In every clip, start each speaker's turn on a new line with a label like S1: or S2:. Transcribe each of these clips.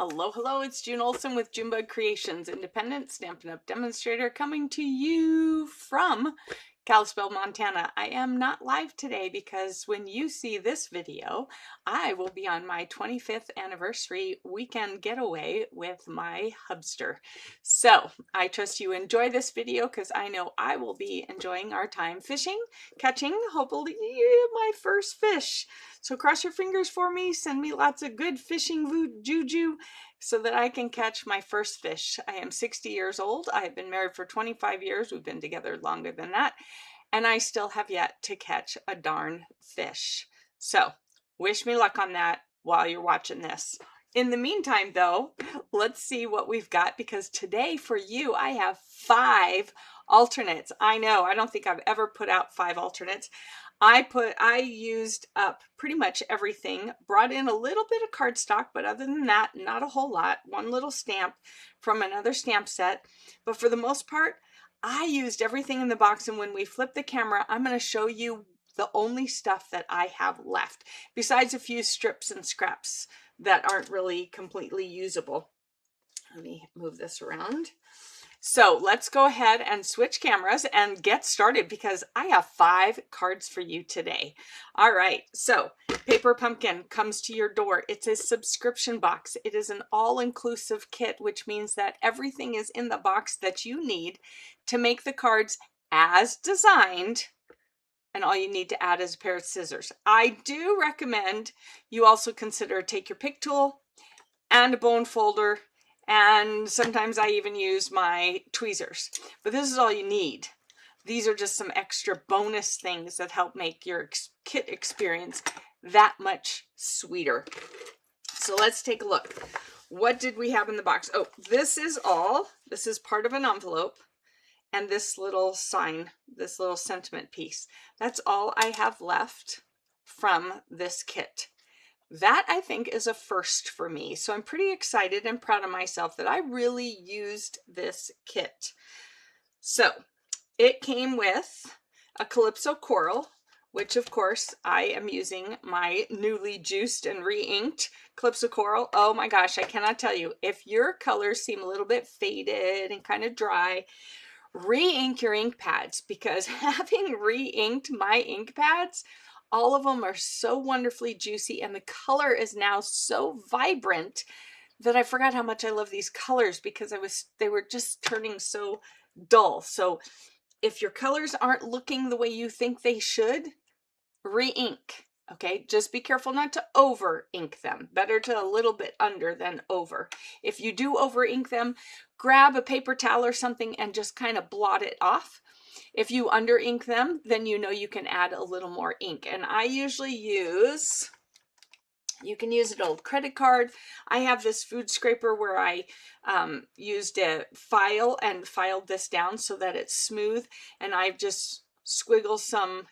S1: Hello, hello, it's June Olson with Junebug Creations, independent Stampin' Up! Demonstrator coming to you from Kalispell, Montana. I am not live today because when you see this video, I will be on my 25th anniversary weekend getaway with my hubster. So I trust you enjoy this video because I know I will be enjoying our time fishing, catching, hopefully my first fish. So cross your fingers for me, send me lots of good fishing juju so that I can catch my first fish. I am 60 years old. I have been married for 25 years. We've been together longer than that. And I still have yet to catch a darn fish. So wish me luck on that while you're watching this. In the meantime, though, let's see what we've got, because today for you, I have 5 alternates. I know, I don't think I've ever put out 5 alternates. I used up pretty much everything, brought in a little bit of cardstock, but other than that, not a whole lot. One little stamp from another stamp set. But for the most part, I used everything in the box. And when we flip the camera, I'm going to show you the only stuff that I have left, besides a few strips and scraps that aren't really completely usable. Let me move this around. So let's go ahead and switch cameras and get started, because I have 5 cards for you today. All right, so Paper Pumpkin comes to your door. It's a subscription box. It is an all-inclusive kit, which means that everything is in the box that you need to make the cards as designed. And all you need to add is a pair of scissors. I do recommend you also consider take your pick tool and a bone folder, and sometimes I even use my tweezers. But this is all you need. These are just some extra bonus things that help make your kit experience that much sweeter. So let's take a look. What did we have in the box? Oh, this is part of an envelope. And this little sign, this little sentiment piece. That's all I have left from this kit. That, I think, is a first for me. So I'm pretty excited and proud of myself that I really used this kit. So it came with a Calypso Coral, which of course I am using my newly juiced and re-inked Calypso Coral. Oh my gosh, I cannot tell you, if your colors seem a little bit faded and kind of dry, re-ink your ink pads, because having re-inked my ink pads, all of them are so wonderfully juicy, and the color is now so vibrant that I forgot how much I love these colors, because they were just turning so dull. So if your colors aren't looking the way you think they should, re-ink. Okay, just be careful not to over ink them. Better to a little bit under than over. If you do over ink them, grab a paper towel or something and just kind of blot it off. If you under ink them, then you know you can add a little more ink. And I usually use, you can use an old credit card. I have this food scraper where I used a file and filed this down so that it's smooth, and I've just squiggle some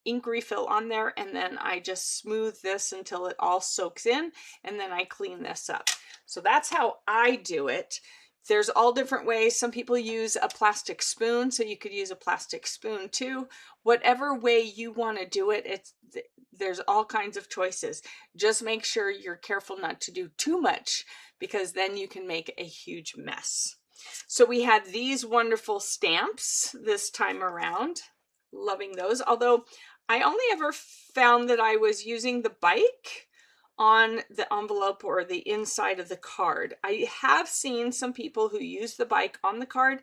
S1: ink refill on there, and then I just smooth this until it all soaks in, and then I clean this up. So that's how I do it. There's all different ways. Some people use a plastic spoon, so you could use a plastic spoon too. Whatever way you want to do it, there's all kinds of choices. Just make sure you're careful not to do too much, because then you can make a huge mess. So we had these wonderful stamps this time around. Loving those. Although I only ever found that I was using the bike on the envelope or the inside of the card. I have seen some people who use the bike on the card.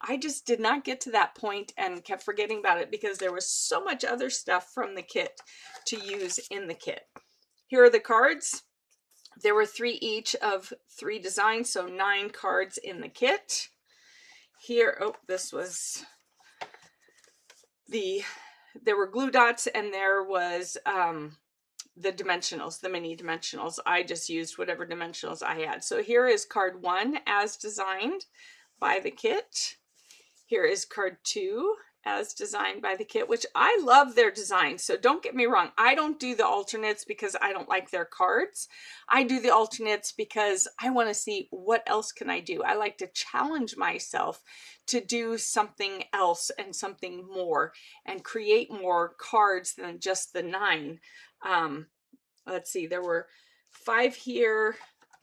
S1: I just did not get to that point and kept forgetting about it, because there was so much other stuff from the kit to use in the kit. Here are the cards. There were 3 each of 3 designs, so 9 cards in the kit. Here, oh, this was there were glue dots, and there was the dimensionals, the mini dimensionals. I just used whatever dimensionals I had. So here is card 1 as designed by the kit. Here is card 2 as designed by the kit, which I love their design. So don't get me wrong. I don't do the alternates because I don't like their cards. I do the alternates because I want to see what else can I do. I like to challenge myself to do something else and something more and create more cards than just the 9. Let's see, there were 5 here,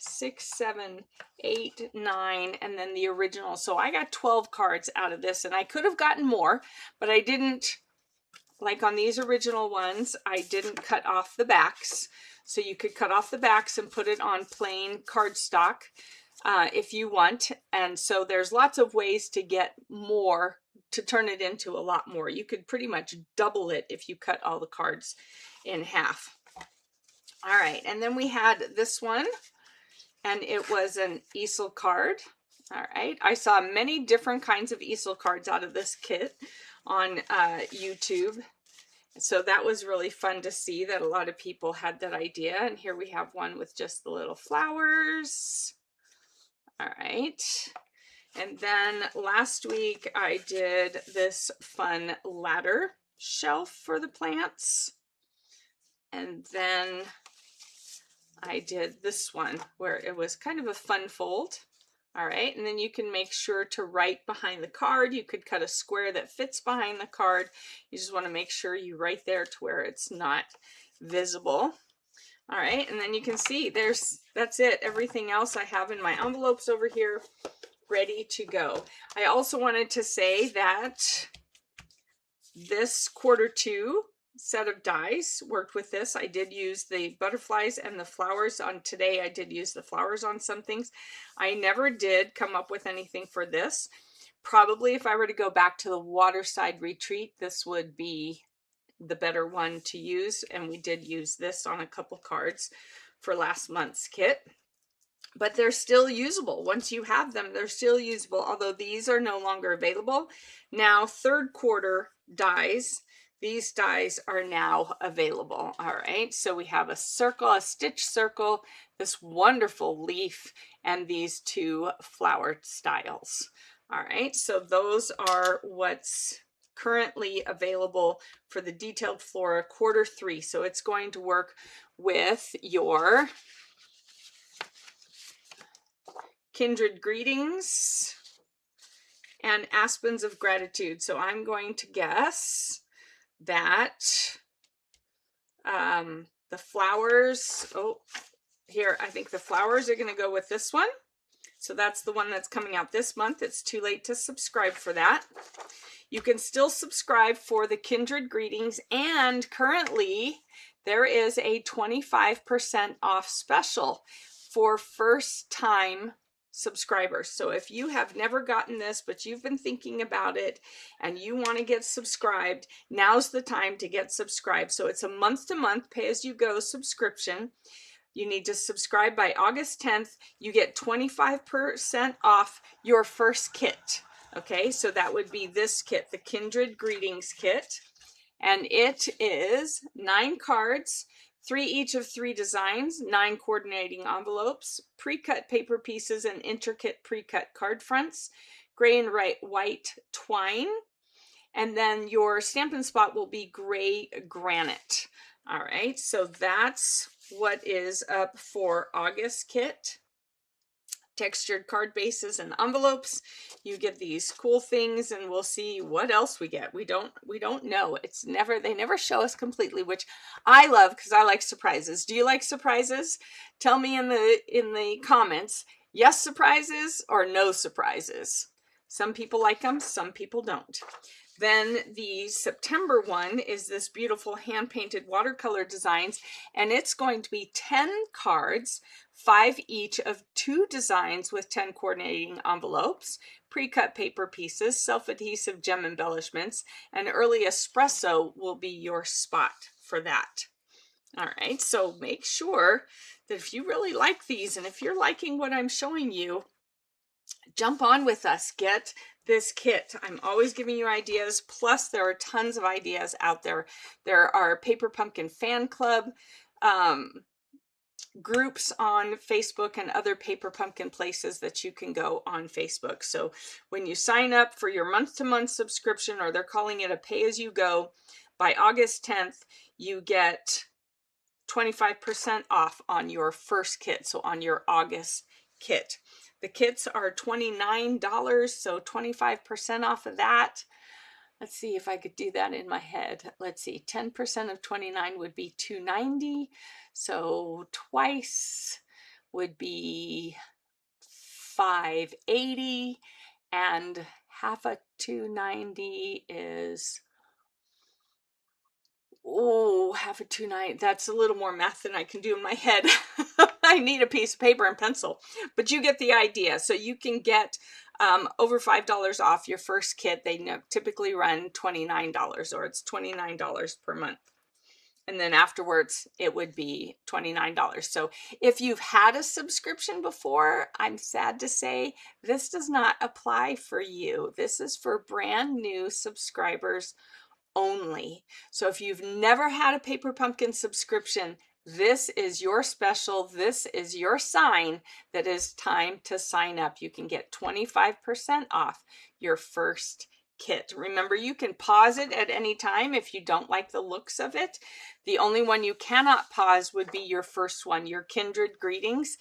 S1: 6, 7, 8, 9, and then the original. So I got 12 cards out of this, and I could have gotten more, but I didn't. Like on these original ones, I didn't cut off the backs. So you could cut off the backs and put it on plain cardstock if you want. And so there's lots of ways to get more, to turn it into a lot more. You could pretty much double it if you cut all the cards in half. All right, and then we had this one, and it was an easel card. All right, I saw many different kinds of easel cards out of this kit on YouTube. So that was really fun to see that a lot of people had that idea. And here we have one with just the little flowers. All right. And then last week I did this fun ladder shelf for the plants. And then I did this one where it was kind of a fun fold. All right, and then you can make sure to write behind the card. You could cut a square that fits behind the card. You just want to make sure you write there to where it's not visible. All right, and then you can see that's it. Everything else I have in my envelopes over here ready to go. I also wanted to say that this Q2 set of dies worked with this. I did use the butterflies and the flowers on today. I did use the flowers on some things. I never did come up with anything for this. Probably if I were to go back to the Waterside Retreat, this would be the better one to use. And we did use this on a couple cards for last month's kit. But they're still usable. Once you have them, they're still usable, although these are no longer available. Now, Q3 dies. These dies are now available. All right, so we have a circle, a stitch circle, this wonderful leaf, and these two flower styles. All right, so those are what's currently available for the Detailed Flora Q3. So it's going to work with your Kindred Greetings and Aspens of Gratitude. So I'm going to guess that the flowers, here, I think the flowers are going to go with this one. So that's the one that's coming out this month. It's too late to subscribe for that. You can still subscribe for the Kindred Greetings, and currently there is a 25% off special for first time subscribers. So if you have never gotten this, but you've been thinking about it and you want to get subscribed, now's the time to get subscribed. So it's a month-to-month pay-as-you-go subscription. You need to subscribe by August 10th. You get 25% off your first kit. Okay, so that would be this kit, the Kindred Greetings kit. And it is 9 cards, 3 each of 3 designs, 9 coordinating envelopes, pre-cut paper pieces and intricate pre-cut card fronts, gray and white twine, and then your Stampin' Spot will be gray granite. All right, so that's what is up for August kit. Textured card bases and envelopes. You get these cool things, and we'll see what else we get. We don't know. They never show us completely, which I love because I like surprises. Do you like surprises? Tell me in the comments, yes surprises or no surprises. Some people like them, some people don't. Then the September one is this beautiful hand-painted watercolor designs, and it's going to be 10 cards, 5 each of 2 designs with 10 coordinating envelopes, pre-cut paper pieces, self-adhesive gem embellishments, and early espresso will be your spot for that. All right, so make sure that if you really like these, and if you're liking what I'm showing you, jump on with us. Get this kit. I'm always giving you ideas. Plus, there are tons of ideas out there. There are Paper Pumpkin fan club groups on Facebook and other Paper Pumpkin places that you can go on Facebook. So when you sign up for your month-to-month subscription, or they're calling it a pay-as-you-go, by August 10th, you get 25% off on your first kit. So on your August kit. The kits are $29, so 25% off of that. Let's see if I could do that in my head. Let's see, 10% of 29 would be $290. So twice would be $5.80, and half of $2.90 is, oh, half of $2.90. That's a little more math than I can do in my head. I need a piece of paper and pencil, but you get the idea. So you can get over $5 off your first kit. They typically run $29, or it's $29 per month. And then afterwards, it would be $29. So if you've had a subscription before, I'm sad to say this does not apply for you. This is for brand new subscribers only. So if you've never had a Paper Pumpkin subscription, this is your special. This is your sign that it's time to sign up. You can get 25% off your first kit. Remember, you can pause it at any time if you don't like the looks of it. The only one you cannot pause would be your first one, your Kindred Greetings.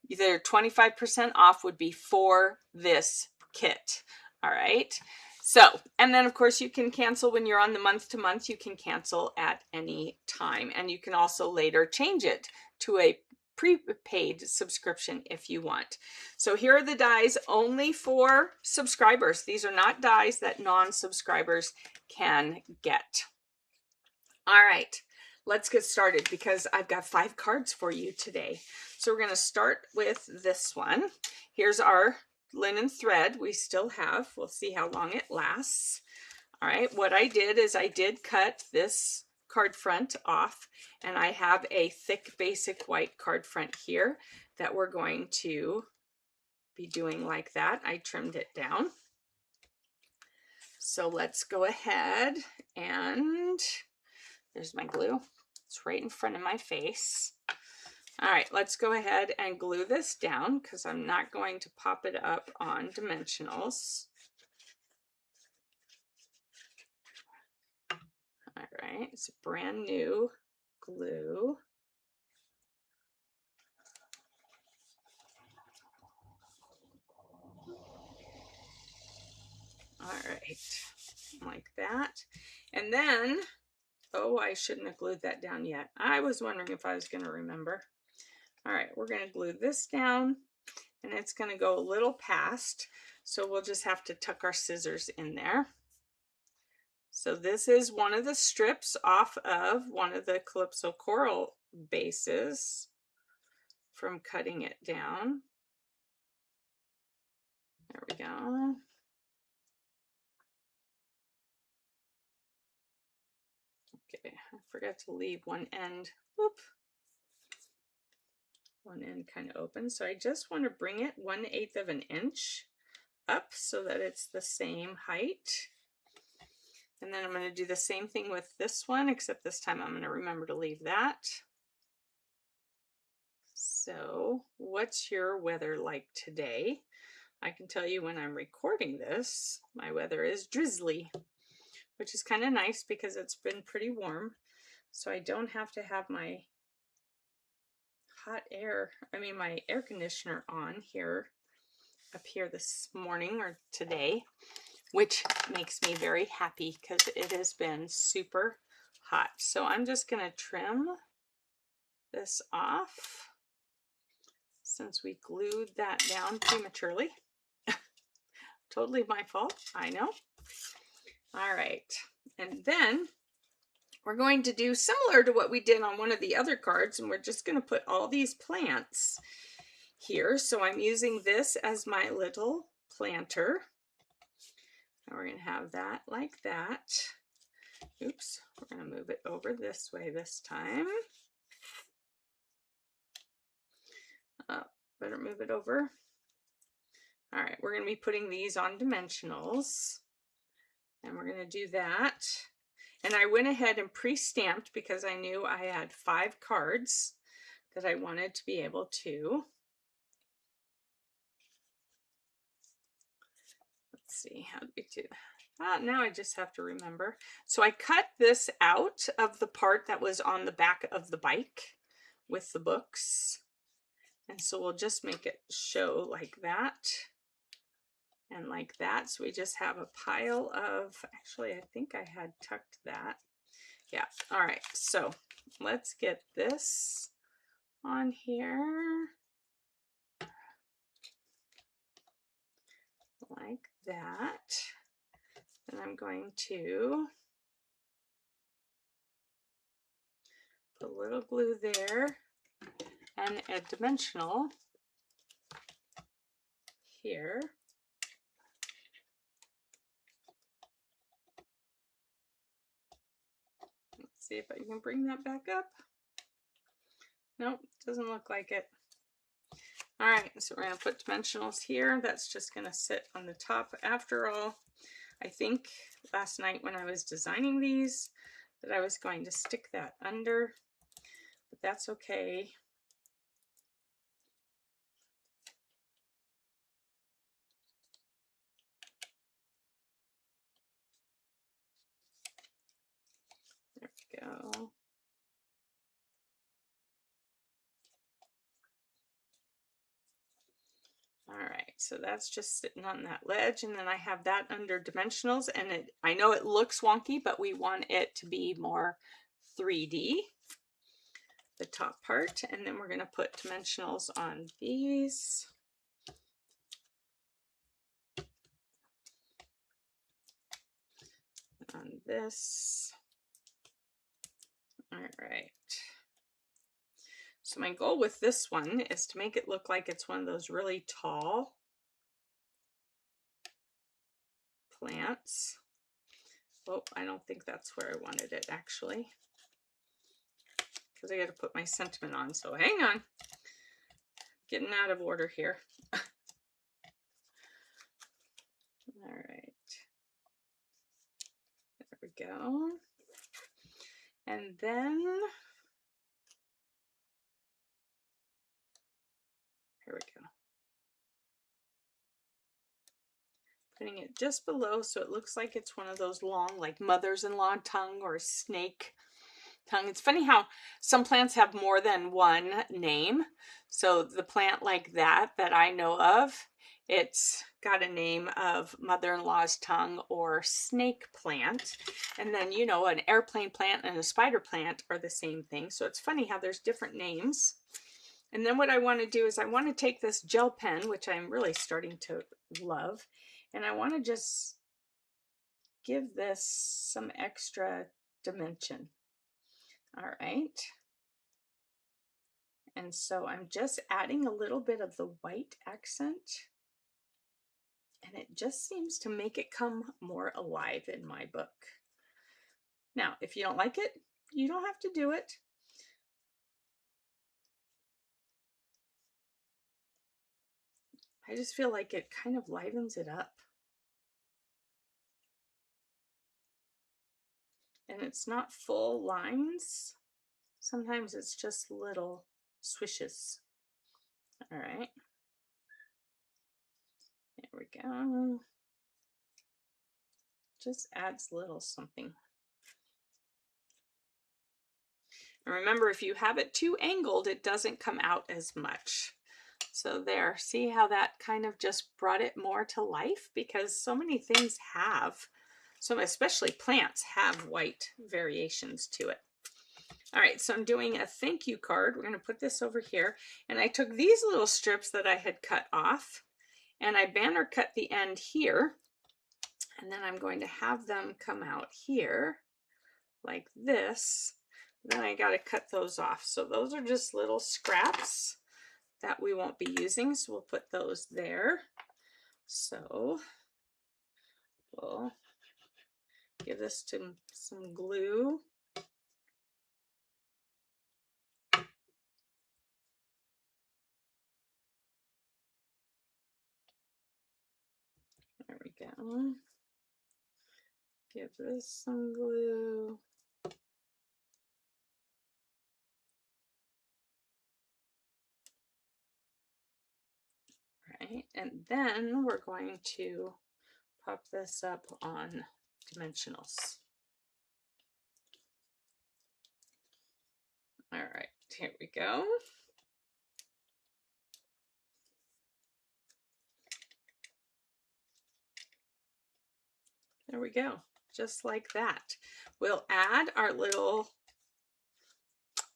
S1: Their 25% off would be for this kit. All right. So, and then of course you can cancel when you're on the month to month. You can cancel at any time, and you can also later change it to a prepaid subscription if you want. So here are the dies only for subscribers. These are not dies that non-subscribers can get. All right, let's get started because I've got 5 cards for you today. So we're going to start with this one. Here's our linen thread we still have. We'll see how long it lasts. All right, what I did is I did cut this card front off, and I have a thick basic white card front here that we're going to be doing like that. I trimmed it down. So let's go ahead, and there's my glue. It's right in front of my face. All right, let's go ahead and glue this down because I'm not going to pop it up on dimensionals. All right, it's a brand new glue. All right, like that. And then, oh, I shouldn't have glued that down yet. I was wondering if I was going to remember. All right, we're going to glue this down, and it's going to go a little past, so we'll just have to tuck our scissors in there. So this is one of the strips off of one of the Calypso coral bases from cutting it down. There we go. Okay, I forgot to leave one end. Whoop. One end kind of open. So I just want to bring it 1/8 of an inch up so that it's the same height. And then I'm going to do the same thing with this one, except this time I'm going to remember to leave that. So what's your weather like today? I can tell you when I'm recording this, my weather is drizzly, which is kind of nice because it's been pretty warm. So I don't have to have my my air conditioner on here, up here this morning or today, which makes me very happy because it has been super hot. So I'm just going to trim this off since we glued that down prematurely. Totally my fault, I know. All right, and then we're going to do similar to what we did on one of the other cards, and we're just going to put all these plants here. So I'm using this as my little planter. And we're going to have that like that. Oops, we're going to move it over this way this time. Better move it over. All right, we're going to be putting these on dimensionals, and we're going to do that. And I went ahead and pre-stamped because I knew I had 5 cards that I wanted to be able to. Let's see, how do we do that? Now I just have to remember. So I cut this out of the part that was on the back of the bike with the books. And so we'll just make it show like that and like that. So we just have a pile of, actually, I think I had tucked that. Yeah. All right. So let's get this on here. like that. And I'm going to put a little glue there and a dimensional here. Let's see if I can bring that back up. Nope, doesn't look like it. All right, so we're going to put dimensionals here. That's just going to sit on the top. After all, I think last night when I was designing these that I was going to stick that under, but that's okay. There we go. All right, so that's just sitting on that ledge, and then I have that under dimensionals, and I know it looks wonky, but we want it to be more 3D, the top part, and then we're going to put dimensionals on these. On this. All right. So my goal with this one is to make it look like it's one of those really tall plants. Oh, I don't think that's where I wanted it actually, because I got to put my sentiment on. So hang on, getting out of order here. All right, there we go. And then here we go. Putting it just below so it looks like it's one of those long, like mother's-in-law tongue or snake tongue. It's funny how some plants have more than one name. So the plant like that I know of, it's got a name of mother-in-law's tongue or snake plant. And then, you know, an airplane plant and a spider plant are the same thing. So it's funny how there's different names. And then what I want to do is I want to take this gel pen, which I'm really starting to love, and I want to just give this some extra dimension. All right. And so I'm just adding a little bit of the white accent, and it just seems to make it come more alive in my book. Now, if you don't like it, you don't have to do it. I just feel like it kind of livens it up. And it's not full lines. Sometimes it's just little swishes. All right. There we go. Just adds a little something. And remember, if you have it too angled, it doesn't come out as much. So there, see how that kind of just brought it more to life? Because so many things have, so especially plants have white variations to it. All right, so I'm doing a thank you card. We're going to put this over here. And I took these little strips that I had cut off, and I banner cut the end here. And then I'm going to have them come out here like this. Then I got to cut those off. So those are just little scraps that we won't be using. So we'll put those there. So we'll give this to some glue. There we go. Give this some glue. Right, and then we're going to pop this up on dimensionals. All right, here we go. There we go, just like that. We'll add our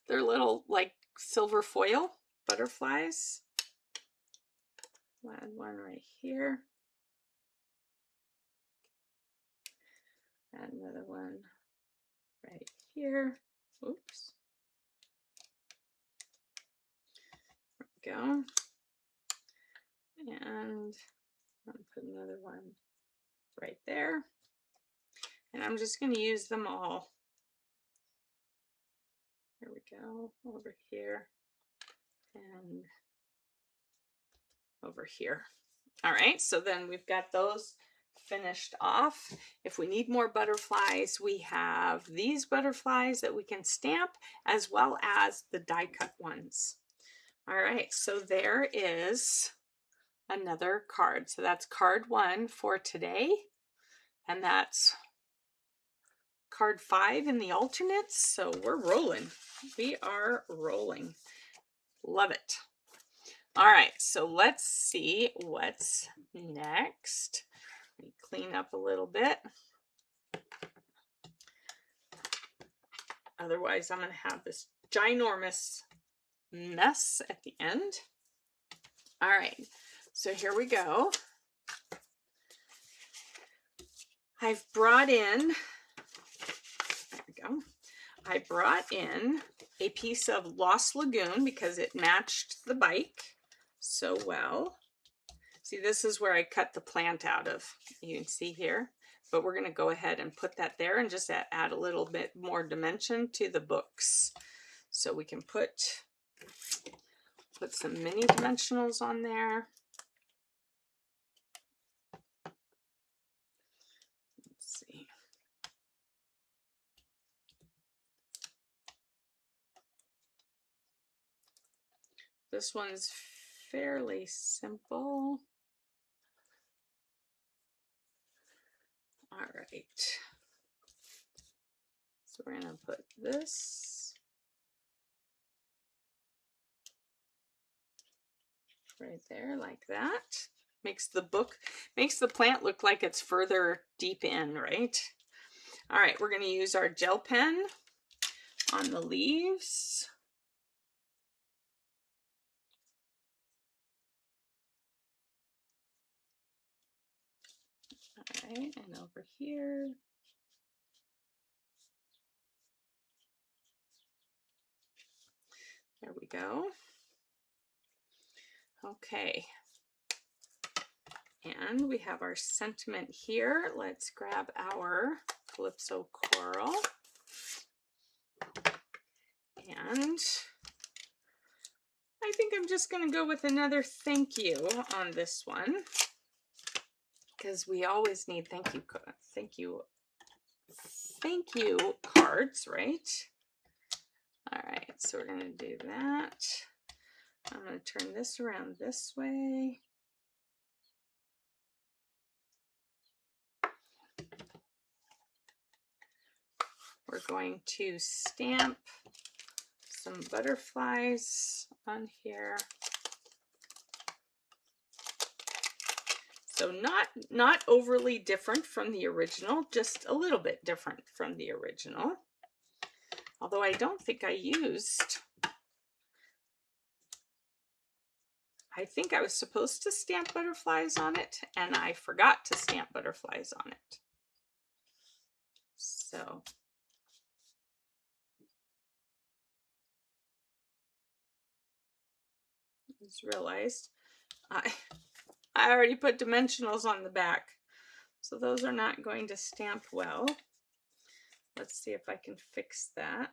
S1: their little like silver foil butterflies. We'll add one right here. Add another one right here. Oops. There we go. And I'll put another one right there. And I'm just going to use them all. There we go. Over here and over here. All right, so then we've got those finished off. If we need more butterflies, we have these butterflies that we can stamp, as well as the die cut ones. All right, so there is another card. So that's card 1 for today, and that's card 5 in the alternates. So we're rolling. We are rolling. Love it. All right, so let's see what's next. Let me clean up a little bit. Otherwise, I'm going to have this ginormous mess at the end. All right, so here we go. I've brought in, there we go. I brought in a piece of Lost Lagoon because it matched the bike so well. See, this is where I cut the plant out of. You can see here, but we're going to go ahead and put that there and just add a little bit more dimension to the books. So we can put some mini dimensionals on there. Let's see. This one's fairly simple. All right. So we're going to put this right there like that. Makes the plant look like it's further deep in, right? All right, we're going to use our gel pen on the leaves. All right, and over here. There we go. Okay. And we have our sentiment here. Let's grab our Calypso Coral. And I think I'm just going to go with another thank you on this one, because we always need thank you cards, right? All right, so we're going to do that. I'm going to turn this around this way. We're going to stamp some butterflies on here. So not overly different from the original, just a little bit different from the original. Although I don't think I think I was supposed to stamp butterflies on it, and I forgot to stamp butterflies on it. So I just realized I already put dimensionals on the back, so those are not going to stamp well. Let's see if I can fix that.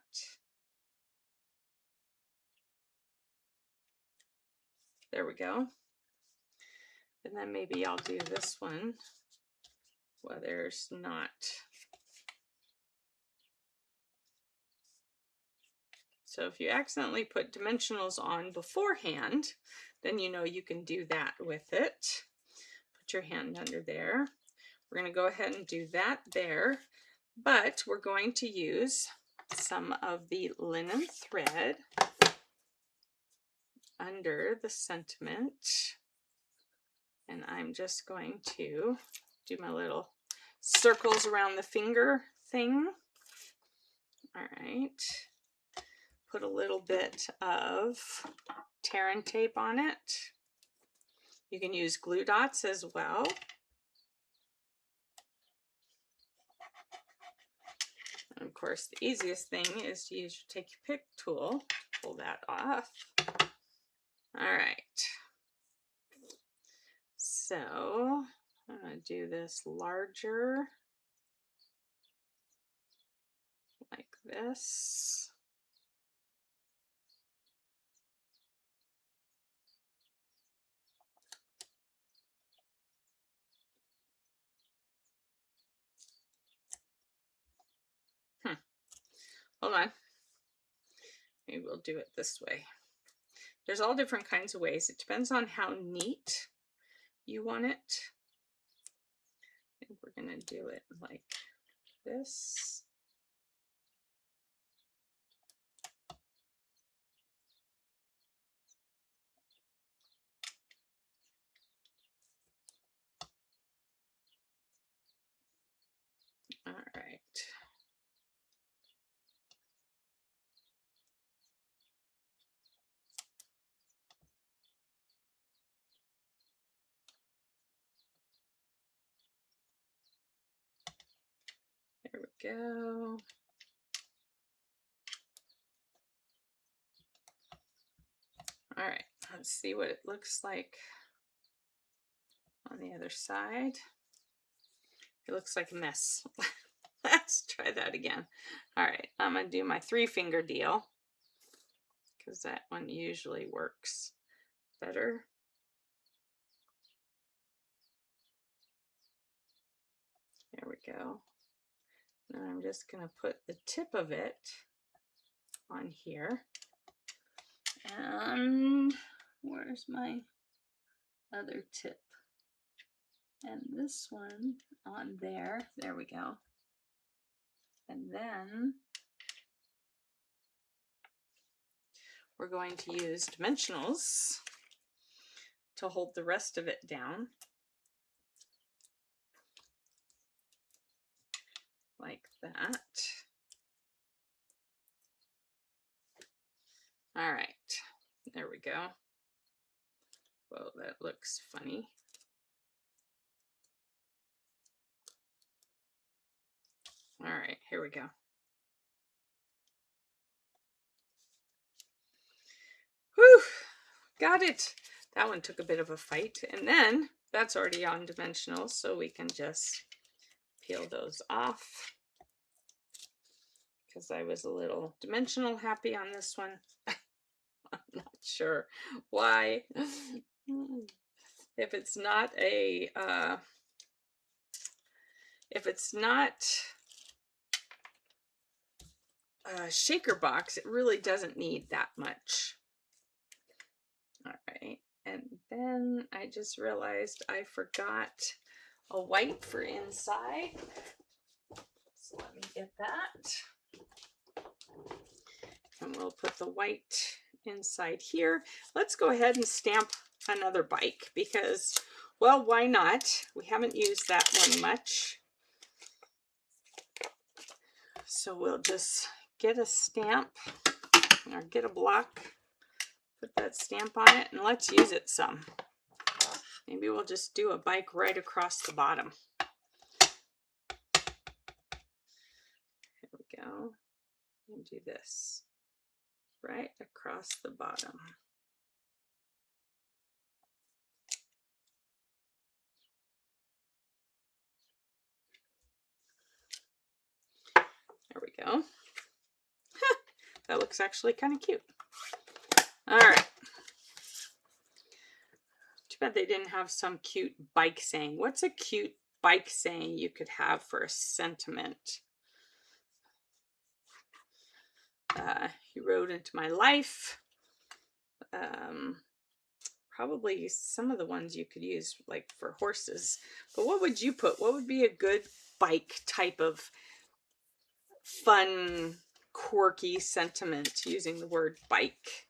S1: There we go. And then maybe I'll do this one where there's not. So if you accidentally put dimensionals on beforehand, then you know you can do that with it. Put your hand under there. We're going to go ahead and do that there, but we're going to use some of the linen thread under the sentiment, and I'm just going to do my little circles around the finger thing. All right, put a little bit of tear and tape on it. You can use glue dots as well. course, the easiest thing is to take your pick tool, pull that off. All right. So I'm going to do this larger, like this. Hold on. Maybe we'll do it this way. There's all different kinds of ways. It depends on how neat you want it. And we're going to do it like this. All right. There we go. All right, let's see what it looks like on the other side. It looks like a mess. Let's try that again. All right, I'm gonna do my 3-finger deal because that one usually works better. There we go. And I'm just gonna put the tip of it on here. And where's my other tip? And this one on there. There we go. And then we're going to use dimensionals to hold the rest of it down. Like that. All right, there we go. Whoa, that looks funny. All right, here we go. Whew, got it. That one took a bit of a fight. And then that's already on dimensionals, so we can just peel those off because I was a little dimensional happy on this one. I'm not sure why. If it's not a shaker box, it really doesn't need that much. All right, and then I just realized I forgot a white for inside. So let me get that. And we'll put the white inside here. Let's go ahead and stamp another bike because, well, why not? We haven't used that one much. So we'll just get a stamp or get a block, put that stamp on it, and let's use it some. Maybe we'll just do a bike right across the bottom. Here we go. And do this right across the bottom. There we go. That looks actually kind of cute. All right. Too bad they didn't have some cute bike saying. What's a cute bike saying you could have for a sentiment? You rode into my life. Probably some of the ones you could use like for horses. But what would you put? What would be a good bike type of fun, quirky sentiment using the word bike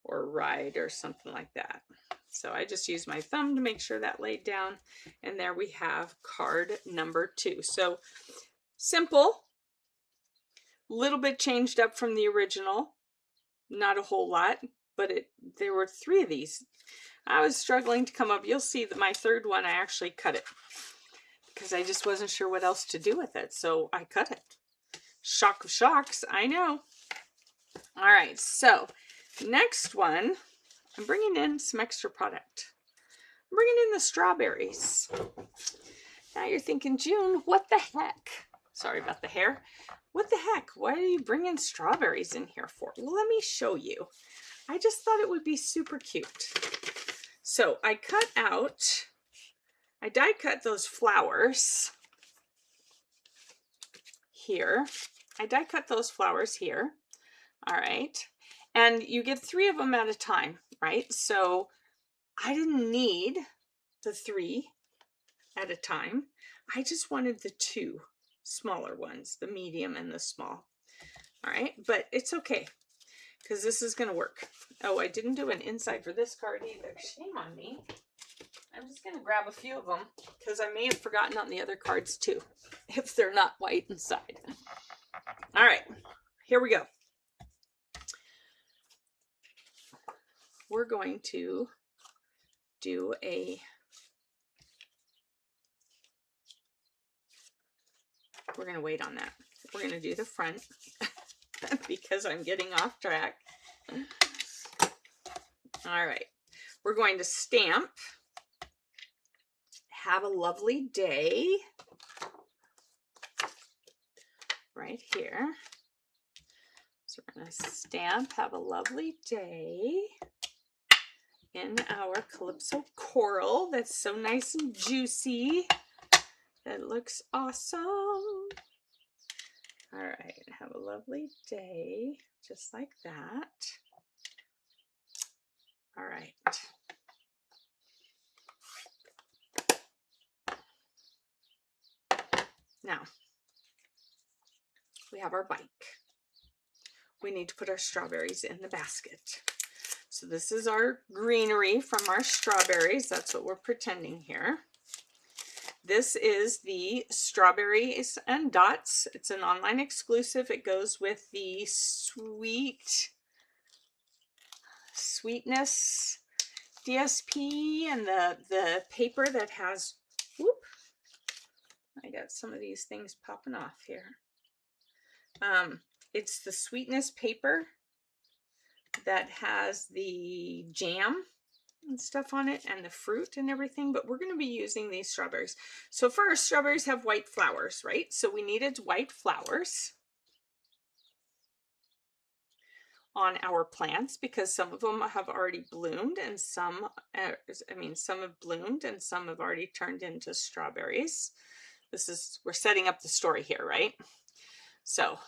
S1: or ride or something like that? So I just used my thumb to make sure that laid down. And there we have card number 2. So simple, little bit changed up from the original, not a whole lot, but there were 3 of these. I was struggling to come up. You'll see that my third one, I actually cut it because I just wasn't sure what else to do with it. So I cut it. Shock of shocks, I know. All right, so next one, I'm bringing in some extra product. I'm bringing in the strawberries. Now you're thinking, June, what the heck? Sorry about the hair. What the heck? Why are you bringing strawberries in here for? Well, let me show you. I just thought it would be super cute. So I die cut those flowers here. I die cut those flowers here. All right. And you get 3 of them at a time, right? So I didn't need the 3 at a time. I just wanted the 2 smaller ones, the medium and the small. All right, but it's okay because this is going to work. Oh, I didn't do an inside for this card either. Shame on me. I'm just going to grab a few of them because I may have forgotten on the other cards too, if they're not white inside. All right, here we go. We're going to do we're going to wait on that. We're going to do the front because I'm getting off track. All right, we're going to stamp. Have a lovely day. Right here. So we're going to stamp, have a lovely day in our Calypso Coral. That's so nice and juicy. That looks awesome. All right, have a lovely day, just like that. All right. Now, we have our bike. We need to put our strawberries in the basket. So this is our greenery from our strawberries. That's what we're pretending here. This is the Strawberries and Dots. It's an online exclusive. It goes with the Sweetness DSP and the paper that has, whoop, I got some of these things popping off here. It's the Sweetness paper that has the jam and stuff on it and the fruit and everything, but we're going to be using these strawberries. So first, strawberries have white flowers, right? So we needed white flowers on our plants because some of them have already bloomed and some have bloomed and some have already turned into strawberries. We're setting up the story here, right? So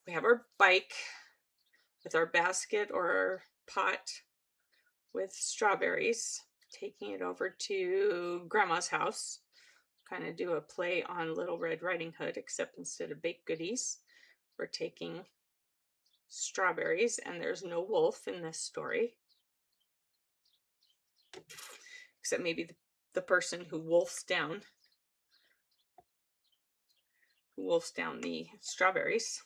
S1: we have our bike with our basket or our pot with strawberries, taking it over to Grandma's house. Kind of do a play on Little Red Riding Hood, except instead of baked goodies, we're taking strawberries, and there's no wolf in this story. Except maybe the person who wolfs down the strawberries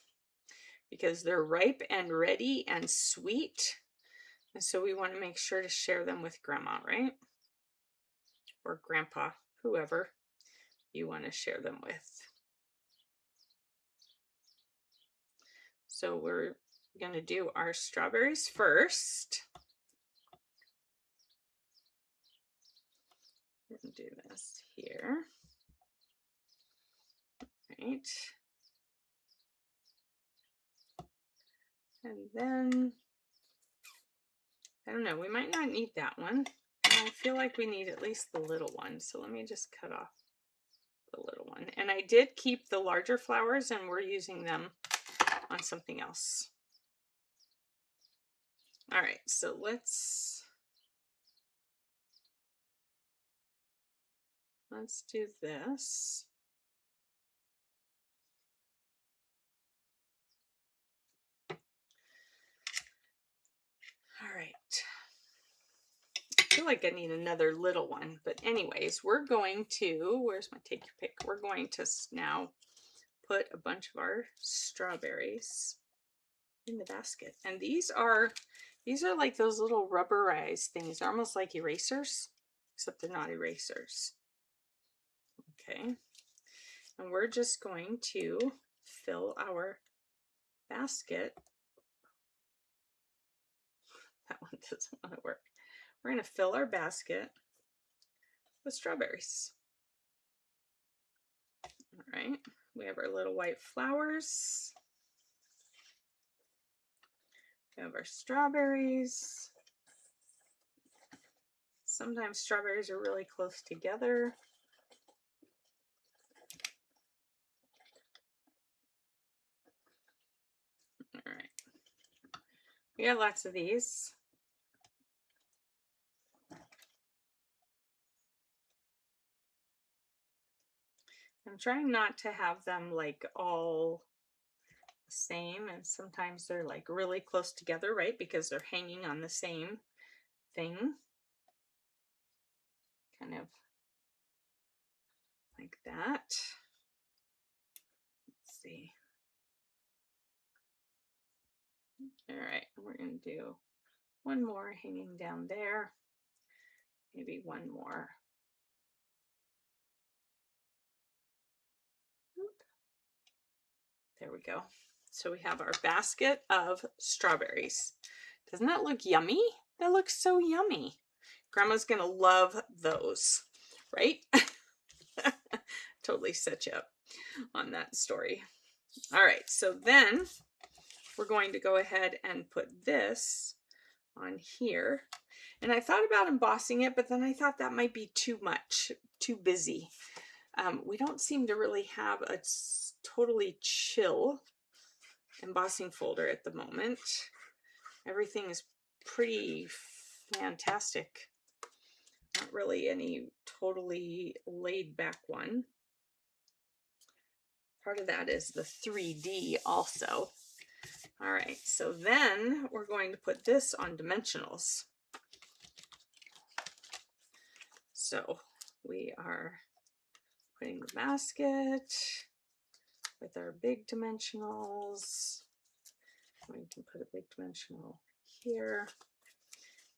S1: because they're ripe and ready and sweet. And so we want to make sure to share them with Grandma, right? Or Grandpa, whoever you want to share them with. So we're going to do our strawberries first. We're going to do this here. Right. And then, I don't know, we might not need that one. I feel like we need at least the little one. So let me just cut off the little one. And I did keep the larger flowers and we're using them on something else. All right, so let's do this. All right. I feel like I need another little one, but anyways, we're going to, where's my take your pick? We're going to now put a bunch of our strawberries in the basket. And these are like those little rubberized things. They're almost like erasers, except they're not erasers. Okay. And we're just going to fill our basket. That one doesn't want to work. We're going to fill our basket with strawberries. All right, we have our little white flowers. We have our strawberries. Sometimes strawberries are really close together. All right, we got lots of these. I'm trying not to have them like all the same, and sometimes they're like really close together, right? Because they're hanging on the same thing. Kind of like that. Let's see. All right, we're going to do one more hanging down there. Maybe one more. There we go. So we have our basket of strawberries. Doesn't that look yummy? That looks so yummy. Grandma's gonna love those, right? Totally set you up on that story. All right, so then we're going to go ahead and put this on here. And I thought about embossing it, but then I thought that might be too much, too busy. We don't seem to really have a totally chill embossing folder at the moment. Everything is pretty fantastic. Not really any totally laid back one. Part of that is the 3D also. All right, so then we're going to put this on dimensionals. So we are putting the basket with our big dimensionals. We can put a big dimensional here.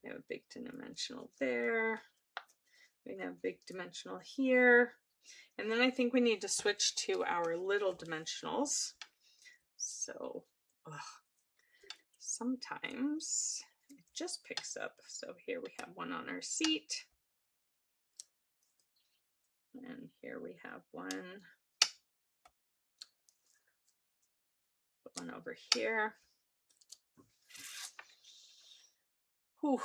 S1: We have a big dimensional there. We have a big dimensional here. And then I think we need to switch to our little dimensionals. So sometimes it just picks up. So here we have one on our seat. And here we have one. Put one over here. Whew.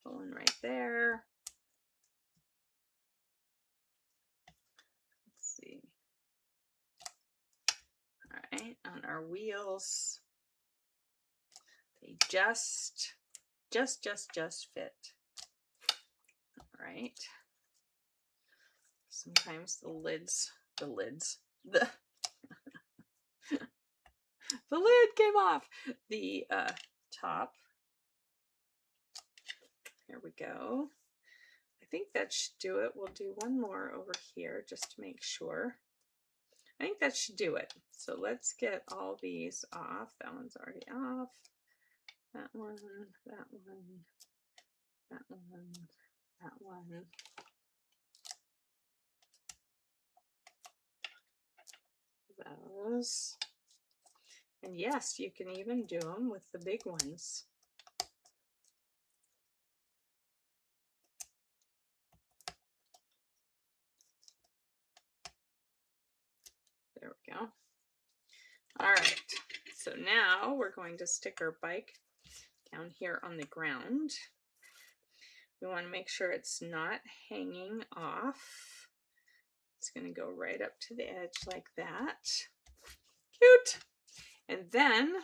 S1: Put one right there. Let's see. All right, on our wheels, they just fit. All right. Sometimes the lid came off. The top. Here we go. I think that should do it. We'll do one more over here just to make sure. I think that should do it. So let's get all these off. That one's already off. That one, that one, that one, that one. Those. And yes, you can even do them with the big ones. There we go. All right, so now we're going to stick our bike down here on the ground. We want to make sure it's not hanging off. It's going to go right up to the edge like that. Cute. And then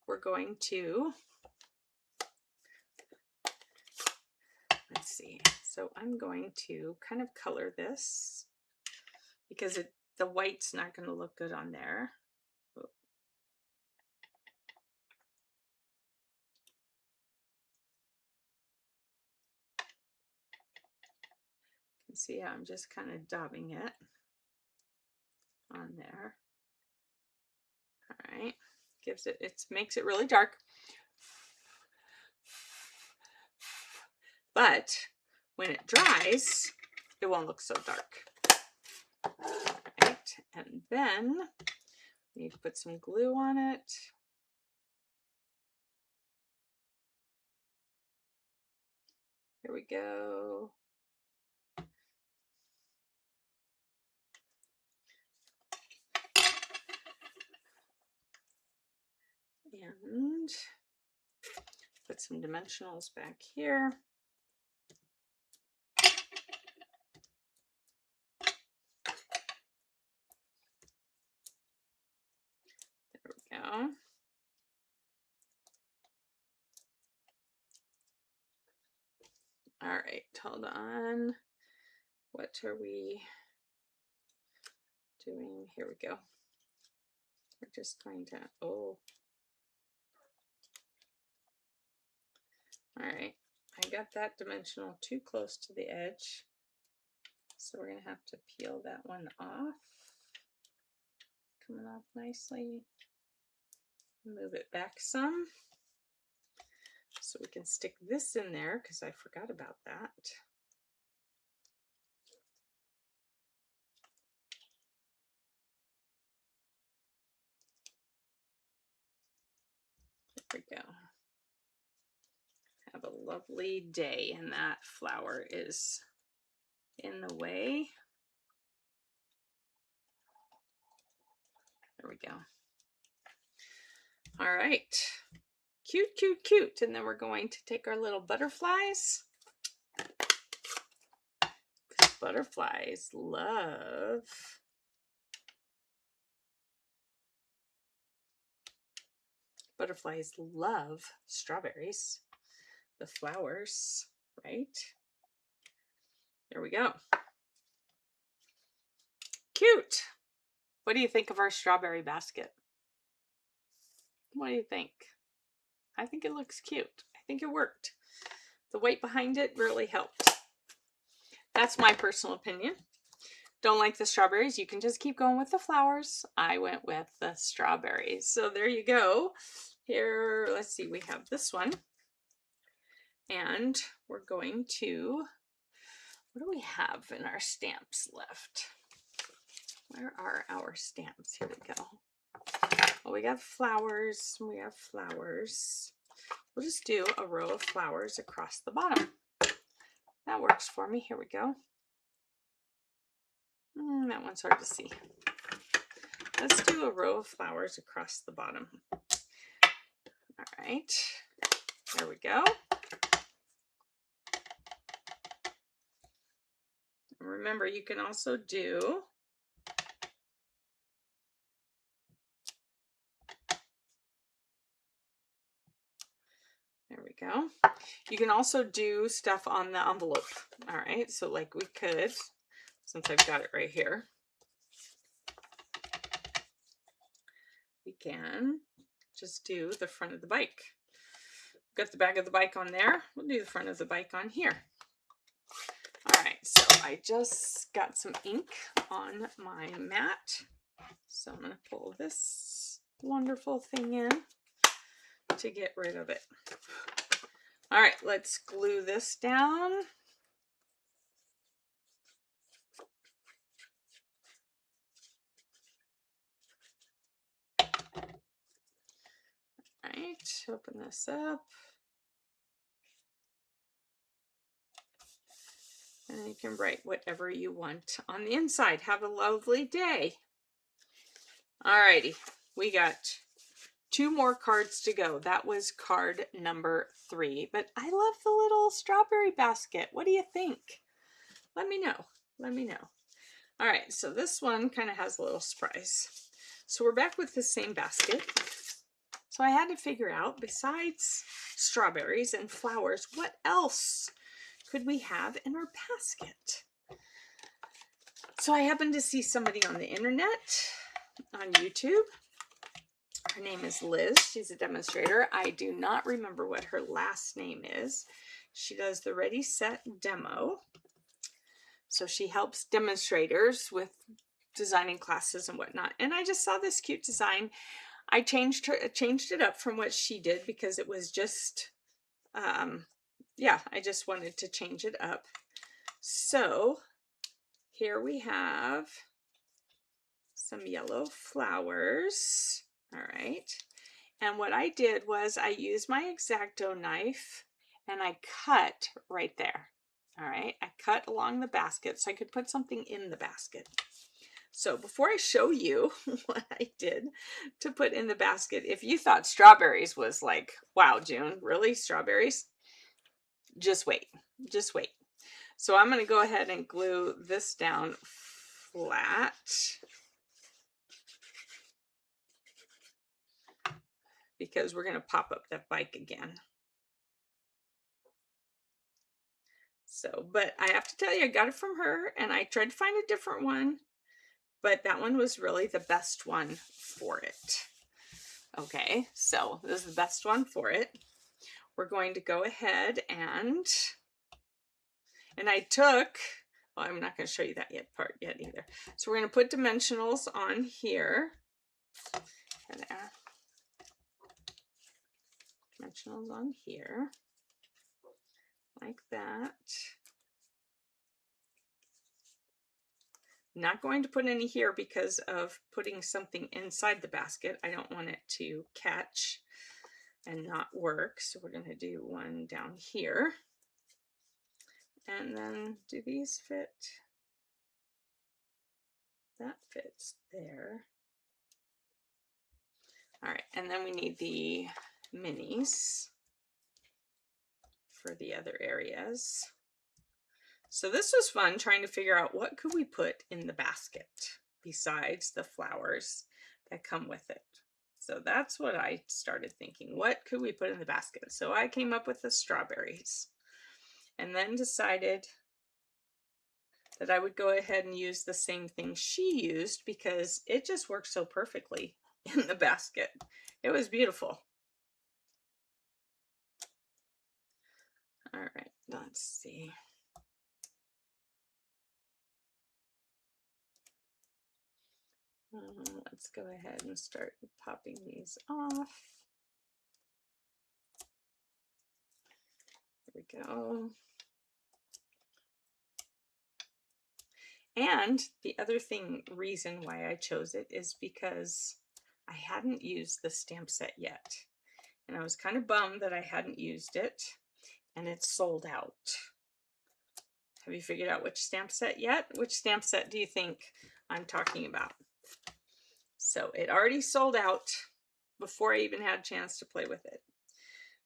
S1: we're going to, let's see. So I'm going to kind of color this because the white's not going to look good on there. You can see how I'm just kind of daubing it on there. All right, makes it really dark. But when it dries, it won't look so dark. Right, and then we need to put some glue on it. Here we go. And put some dimensionals back here. There we go. All right, hold on. What are we doing? Here we go. We're just going to, oh. All right, I got that dimensional too close to the edge. So we're gonna have to peel that one off. Coming off nicely. Move it back some. So we can stick this in there because I forgot about that. There we go. Have a lovely day, and that flower is in the way. There we go. All right. Cute, cute, cute. And then we're going to take our little butterflies. Butterflies love strawberries, the flowers, right? There we go. Cute. What do you think of our strawberry basket? What do you think? I think it looks cute. I think it worked. The white behind it really helped. That's my personal opinion. Don't like the strawberries, you can just keep going with the flowers. I went with the strawberries. So there you go. Here, let's see, we have this one. And we're going to, what do we have in our stamps left? Where are our stamps? Here we go. Well, we got flowers. We have flowers. We'll just do a row of flowers across the bottom. That works for me. Here we go. That one's hard to see. Let's do a row of flowers across the bottom. All right. There we go. Remember, you can also do there we go. You can also do stuff on the envelope. All right, so like we could, since I've got it right here, we can just do the front of the bike. Got the back of the bike on there. We'll do the front of the bike on here. All right, so I just got some ink on my mat. So I'm going to pull this wonderful thing in to get rid of it. All right, let's glue this down. All right, open this up. And you can write whatever you want on the inside. Have a lovely day. All righty, we got 2 more cards to go. That was card number 3. But I love the little strawberry basket. What do you think? Let me know. Let me know. All right, so this one kind of has a little surprise. So we're back with the same basket. So I had to figure out, besides strawberries and flowers, what else could we have in our basket? So I happened to see somebody on the internet, on YouTube. Her name is Liz. She's a demonstrator. I do not remember what her last name is. She does the Ready, Set, Demo. So she helps demonstrators with designing classes and whatnot. And I just saw this cute design. I changed it up from what she did because it was just yeah, I just wanted to change it up. So here we have some yellow flowers. All right. And what I did was I used my X-Acto knife and I cut right there. All right. I cut along the basket so I could put something in the basket. So before I show you what I did to put in the basket, if you thought strawberries was like, wow, June, really strawberries? Just wait, just wait. So I'm going to go ahead and glue this down flat. Because we're going to pop up that bike again. So, but I have to tell you, I got it from her and I tried to find a different one, but that one was really the best one for it. Okay, so this is the best one for it. We're going to go ahead and I took, well, I'm not going to show you that part yet either. So we're going to put dimensionals on here. And there. Dimensionals on here. Like that. Not going to put any here because of putting something inside the basket. I don't want it to catch and not work. So we're going to do one down here. And then do these fit? That fits there. All right, and then we need the minis for the other areas. So this was fun trying to figure out what could we put in the basket besides the flowers that come with it. So that's what I started thinking. What could we put in the basket? So I came up with the strawberries and then decided that I would go ahead and use the same thing she used because it just worked so perfectly in the basket. It was beautiful. All right, let's see. Let's go ahead and start popping these off. There we go. And the other reason why I chose it is because I hadn't used the stamp set yet. And I was kind of bummed that I hadn't used it and it's sold out. Have you figured out which stamp set yet? Which stamp set do you think I'm talking about? So it already sold out before I even had a chance to play with it.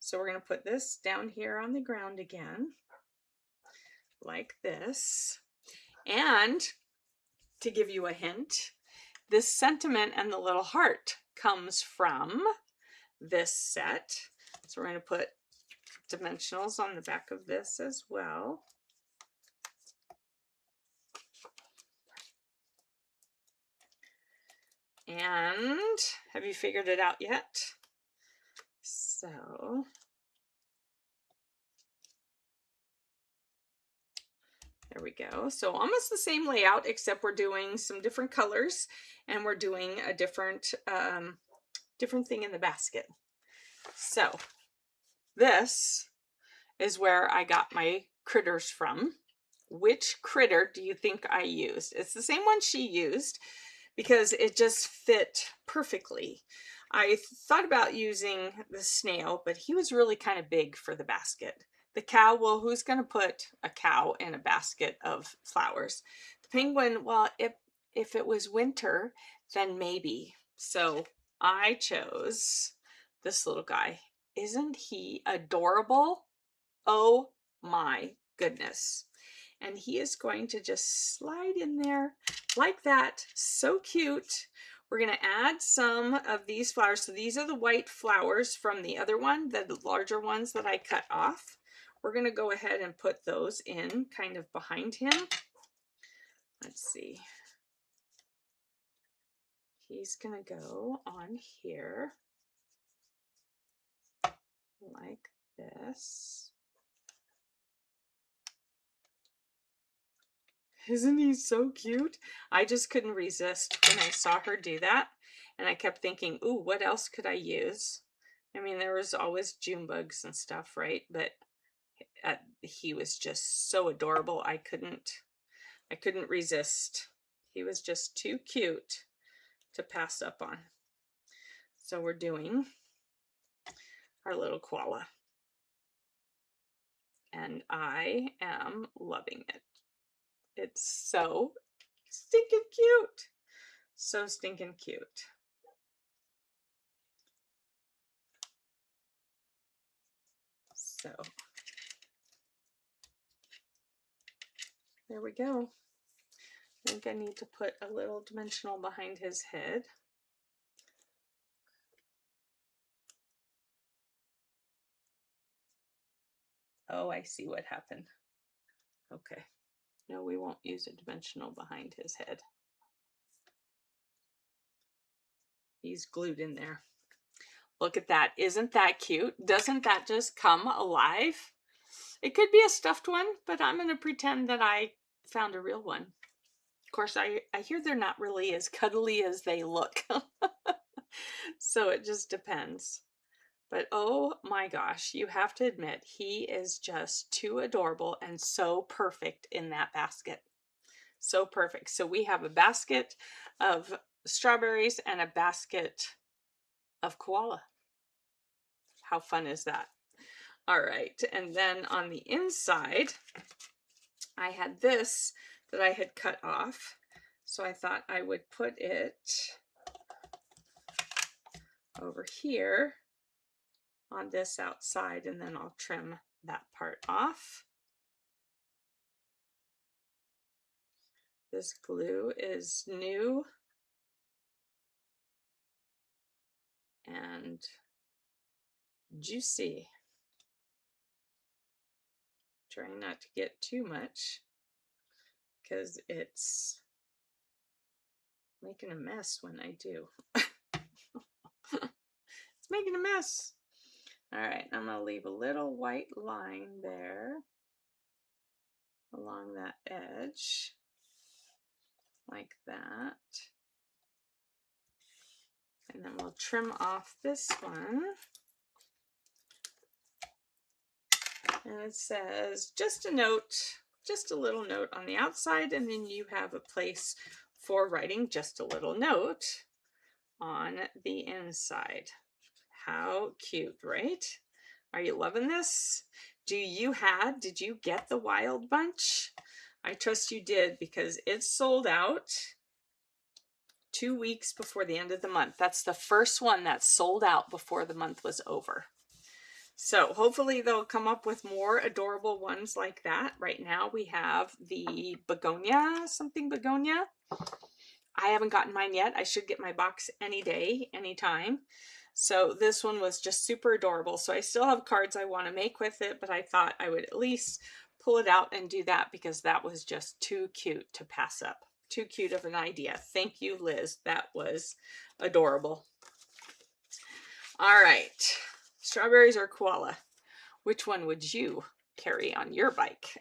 S1: So we're going to put this down here on the ground again, like this. And to give you a hint, this sentiment and the little heart comes from this set. So we're going to put dimensionals on the back of this as well. And have you figured it out yet? So there we go. So almost the same layout, except we're doing some different colors and we're doing a different thing in the basket. So this is where I got my critters from. Which critter do you think I used? It's the same one she used because it just fit perfectly. I thought about using the snail, but he was really kind of big for the basket. The cow, well, who's going to put a cow in a basket of flowers? The penguin, well, if it was winter, then maybe. So I chose this little guy. Isn't he adorable? Oh my goodness. And he is going to just slide in there like that. So cute. We're going to add some of these flowers. So these are the white flowers from the other one, the larger ones that I cut off. We're going to go ahead and put those in kind of behind him. Let's see. He's going to go on here like this. Isn't he so cute? I just couldn't resist when I saw her do that. And I kept thinking, ooh, what else could I use? I mean, there was always June bugs and stuff, right? But He was just so adorable. I couldn't resist. He was just too cute to pass up on. So we're doing our little koala. And I am loving it. It's so stinking cute. So stinking cute. So there we go. I think I need to put a little dimensional behind his head. Oh, I see what happened. Okay. No, we won't use a dimensional behind his head. He's glued in there. Look at that. Isn't that cute? Doesn't that just come alive? It could be a stuffed one, but I'm going to pretend that I found a real one. Of course, I hear they're not really as cuddly as they look. So it just depends. But oh my gosh, you have to admit, he is just too adorable and so perfect in that basket. So perfect. So we have a basket of strawberries and a basket of koala. How fun is that? All right. And then on the inside, I had this that I had cut off. So I thought I would put it over here on this outside, and then I'll trim that part off. This glue is new and juicy. Trying not to get too much because it's making a mess when I do. It's making a mess. All right, I'm going to leave a little white line there along that edge, like that. And then we'll trim off this one. And it says, just a note, just a little note on the outside, and then you have a place for writing just a little note on the inside. How cute, right? Are you loving this? Did you get the Wild Bunch? I trust you did, because it's sold out 2 weeks before the end of the month. That's the first one that's sold out before the month was over. So hopefully they'll come up with more adorable ones like that. Right now we have the begonia, something begonia. I haven't gotten mine yet. I should get my box any day, anytime. So this one was just super adorable. So I still have cards I want to make with it, but I thought I would at least pull it out and do that because that was just too cute to pass up. Too cute of an idea. Thank you, Liz. That was adorable. All right. Strawberries or koala? Which one would you carry on your bike?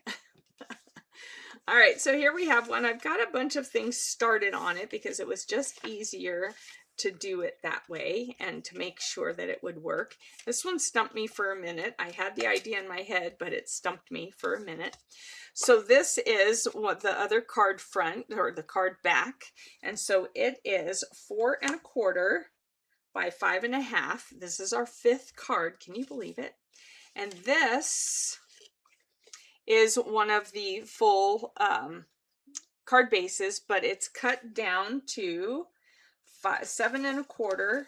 S1: All right, so here we have one. I've got a bunch of things started on it because it was just easier to do it that way and to make sure that it would work. This one stumped me for a minute. I had the idea in my head, but it stumped me for a minute. So this is what the other card front, or the card back. And so it is 4 1/4 by 5 1/2. This is our 5th card. Can you believe it? And this is one of the full card bases, but it's cut down to 7 1/4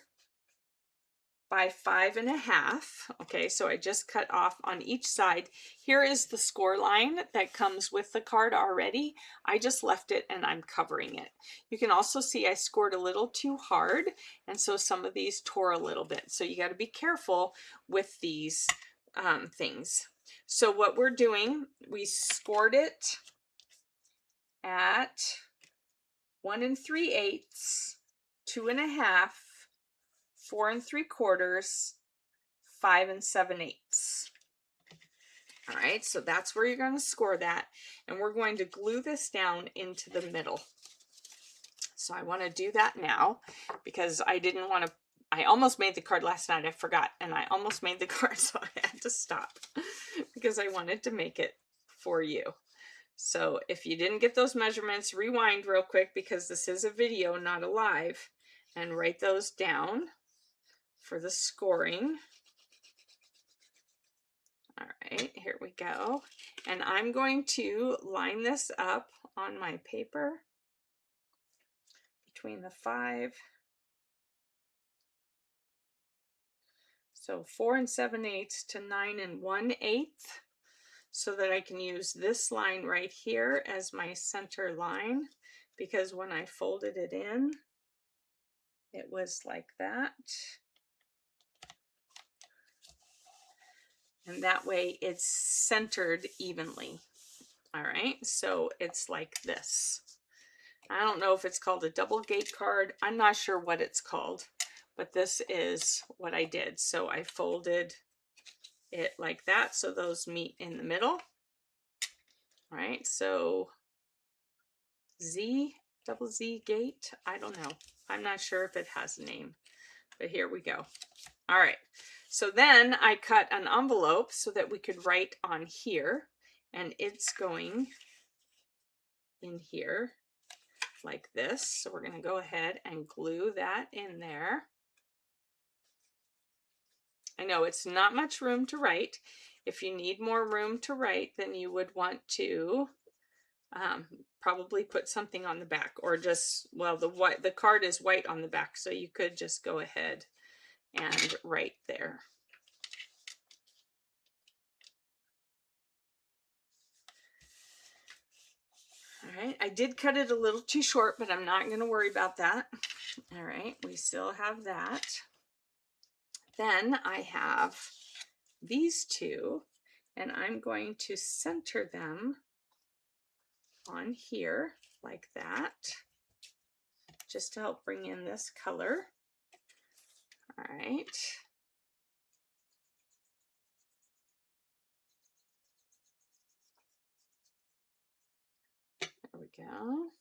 S1: by 5 1/2. Okay, so I just cut off on each side. Here is the score line that comes with the card already. I just left it and I'm covering it. You can also see I scored a little too hard, and so some of these tore a little bit. So you got to be careful with these things. So what we're doing, we scored it at 1 3/8, 2 1/2, 4 3/4, 5 7/8. All right, so that's where you're going to score that. And we're going to glue this down into the middle. So I want to do that now because I didn't want to, I almost made the card last night. I forgot, and I almost made the card, so I had to stop because I wanted to make it for you. So if you didn't get those measurements, rewind real quick because this is a video, not a live, and write those down for the scoring. All right, here we go. And I'm going to line this up on my paper between the 5. So 4 7/8 to 9 1/8, so that I can use this line right here as my center line, because when I folded it in, it was like that. And that way it's centered evenly. All right, so it's like this. I don't know if it's called a double gate card. I'm not sure what it's called, but this is what I did. So I folded it like that, so those meet in the middle. All right, so Z, double Z gate, I don't know. I'm not sure if it has a name, but here we go. All right, so then I cut an envelope so that we could write on here, and it's going in here like this. So we're going to go ahead and glue that in there. I know it's not much room to write. If you need more room to write, then you would want to probably put something on the back, or just, well, the card is white on the back, so you could just go ahead and write there. All right, I did cut it a little too short, but I'm not going to worry about that. All right, we still have that. Then I have these two, and I'm going to center them on here like that, just to help bring in this color. All right. There we go.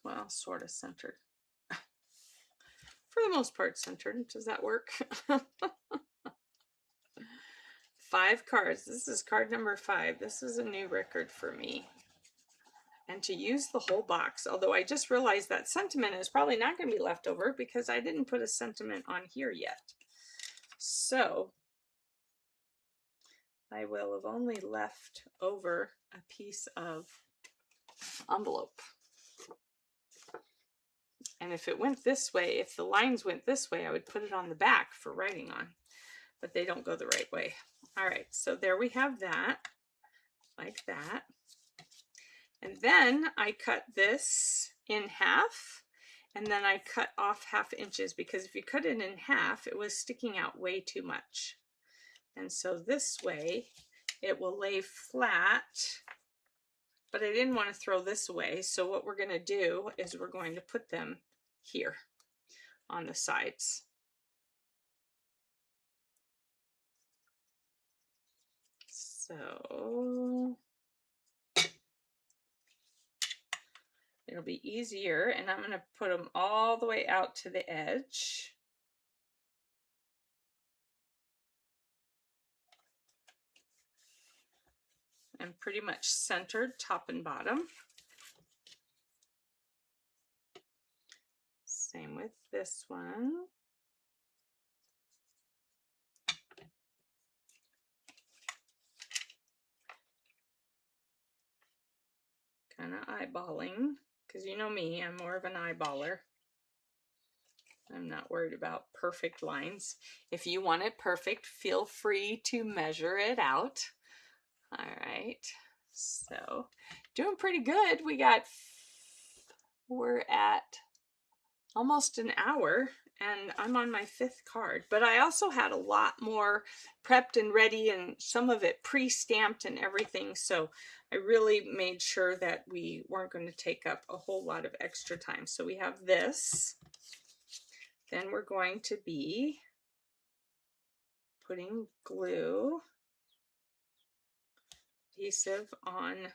S1: Well, sort of centered. For the most part, centered. Does that work? 5 cards. This is card number 5. This is a new record for me. And to use the whole box, although I just realized that sentiment is probably not going to be left over because I didn't put a sentiment on here yet. So I will have only left over a piece of envelope. And if it went this way, if the lines went this way, I would put it on the back for writing on, but they don't go the right way. All right, so there we have that, like that. And then I cut this in half, and then I cut off 1/2 inches, because if you cut it in half, it was sticking out way too much. And so this way it will lay flat, but I didn't want to throw this away. So what we're going to do is we're going to put them here on the sides. So it'll be easier, and I'm going to put them all the way out to the edge. And pretty much centered top and bottom. Same with this one. Kind of eyeballing, because you know me, I'm more of an eyeballer. I'm not worried about perfect lines. If you want it perfect, feel free to measure it out. All right, so doing pretty good. We're at almost an hour, and I'm on my 5th card, but I also had a lot more prepped and ready, and some of it pre-stamped and everything, so I really made sure that we weren't going to take up a whole lot of extra time. So we have this. Then we're going to be putting adhesive on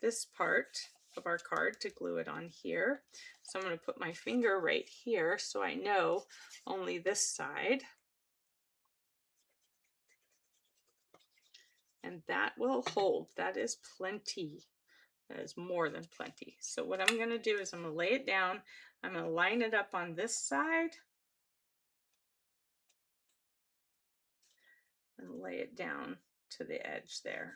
S1: this part. of our card to glue it on here. So I'm going to put my finger right here so I know only this side. And that will hold. That is plenty. That is more than plenty. So what I'm going to do is I'm going to lay it down. I'm going to line it up on this side and lay it down to the edge there.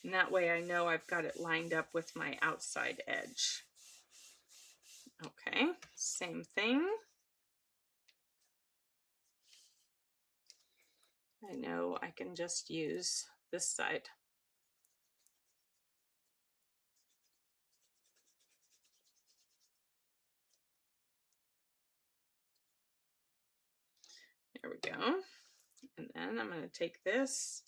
S1: And that way I know I've got it lined up with my outside edge. Okay, same thing. I know I can just use this side. There we go. And then I'm going to take this,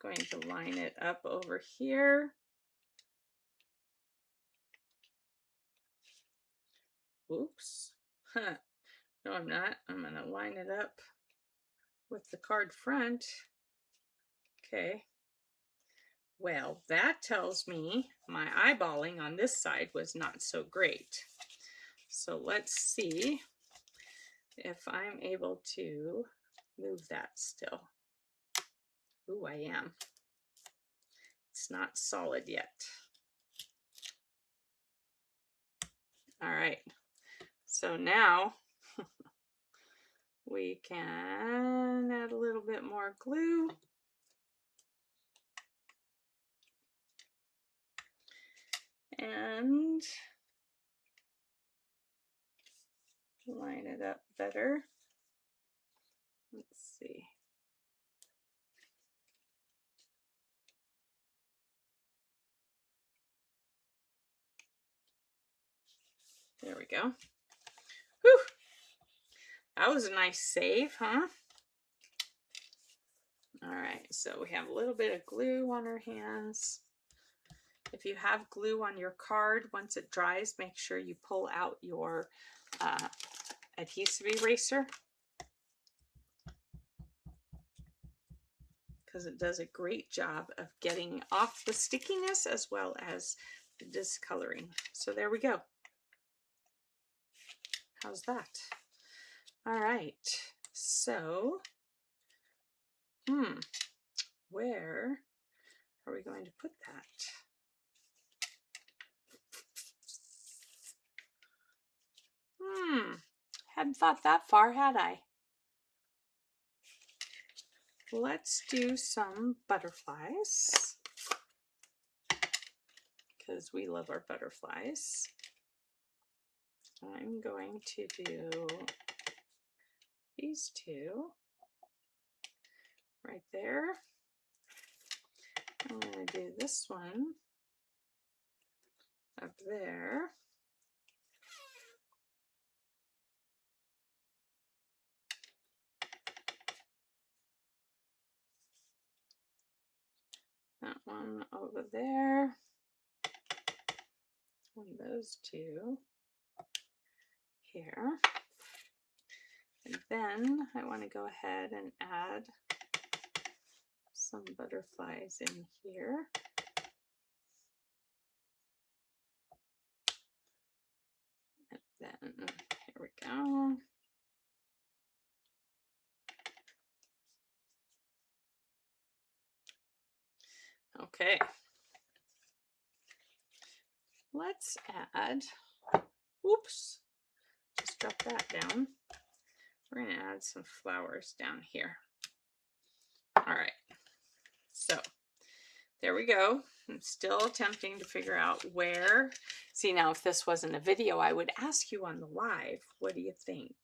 S1: going to line it up over here. Oops. No, I'm not. I'm going to line it up with the card front. Okay. Well, that tells me my eyeballing on this side was not so great. So let's see if I'm able to move that still. Ooh, I am. It's not solid yet. All right. So now we can add a little bit more glue. And line it up better. Let's see. There we go. Whew. That was a nice save, huh? All right, so we have a little bit of glue on our hands. If you have glue on your card, once it dries, make sure you pull out your adhesive eraser, because it does a great job of getting off the stickiness as well as the discoloring. So there we go. How's that? All right, so where are we going to put that? Hadn't thought that far, had I? Let's do some butterflies, because we love our butterflies. I'm going to do these two right there. I'm going to do this one up there. That one over there. And those two here. And then I want to go ahead and add some butterflies in here. And then here we go. Okay. Let's add, oops, just drop that down. We're going to add some flowers down here. All right. So there we go. I'm still attempting to figure out where. See, now if this wasn't a video, I would ask you on the live, what do you think?